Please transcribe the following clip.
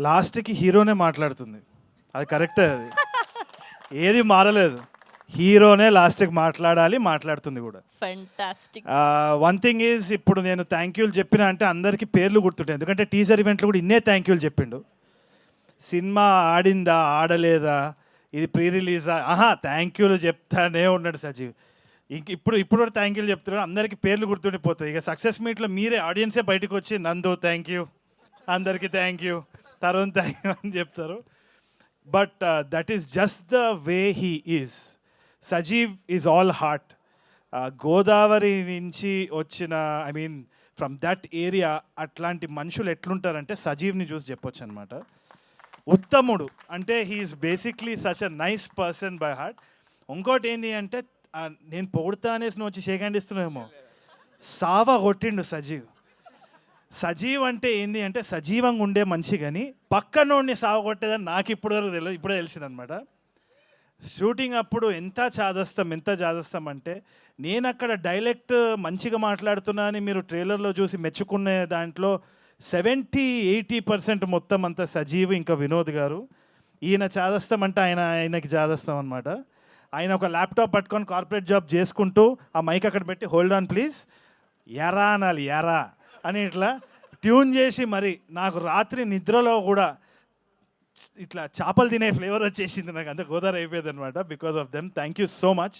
లాస్ట్కి హీరోనే మాట్లాడుతుంది, అది కరెక్టే, అది ఏది మారలేదు, హీరోనే లాస్ట్కి మాట్లాడాలి, మాట్లాడుతుంది కూడా. ఫెంటాస్టిక్. వన్ థింగ్ ఈజ్, ఇప్పుడు నేను థ్యాంక్ యూలు చెప్పిన అంటే అందరికీ పేర్లు గుర్తుంటాయి, ఎందుకంటే టీజర్ ఈవెంట్లో కూడా ఇన్నే థ్యాంక్ యూలు చెప్పిండు. సినిమా ఆడిందా ఆడలేదా, ఇది ప్రీ రిలీజా, థ్యాంక్ యూలు చెప్తానే ఉన్నాడు సజీవ్. ఇప్పుడు కూడా థ్యాంక్ యూలు చెప్తున్నాడు, అందరికీ పేర్లు గుర్తుండిపోతాయి. ఇక సక్సెస్ మీట్లో మీరే ఆడియన్సే బయటకు వచ్చి నందు థ్యాంక్ యూ, అందరికీ thank you, Tarun thank you అని చెప్తారు. But that is just the way he is. Sajeev is all heart. Godavari నుంచి వచ్చిన, I mean from that area, అట్లాంటి మనుషులు ఎట్లుంటారంటే సజీవ్ని చూసి చెప్పొచ్చు అనమాట. ఉత్తముడు అంటే he is basically such a nice person by heart. ఇంకోటి ఏంటి అంటే, నేను పొగుడుతా అనేసి నువ్వు వచ్చి షేక్ హ్యాండ్ ఇస్తున్నావేమో, సావా కొట్టిండు సజీవ్. సజీవ్ అంటే ఏంది అంటే సజీవంగా ఉండే మనిషి, కానీ పక్కనోడిని సావ కొట్టేదని నాకు ఇప్పటివరకు తెలియదు, ఇప్పుడే తెలిసిందనమాట. షూటింగ్ అప్పుడు ఎంత చాదస్తాం అంటే, నేను అక్కడ డైలెక్ట్ మంచిగా మాట్లాడుతున్నా అని మీరు ట్రైలర్లో చూసి మెచ్చుకునే దాంట్లో 70-80% మొత్తం అంతా సజీవ్ ఇంకా వినోద్ గారు. ఈయన చాదస్తాం అంటే ఆయనకి చాదస్తాం అనమాట. ఆయన ఒక ల్యాప్టాప్ పట్టుకొని కార్పొరేట్ జాబ్ చేసుకుంటూ ఆ మైక్ అక్కడ పెట్టి హోల్డ్ ఆన్ ప్లీజ్, ఎరా అనాలి, ఎరా అని ఇట్లా ట్యూన్ చేసి, మరి నాకు రాత్రి నిద్రలో కూడా ఇట్లా చేపలు తినే ఫ్లేవర్ వచ్చేసింది, నాకు అంత గోదావరి అయిపోయింది అనమాట because of them. Thank you so much.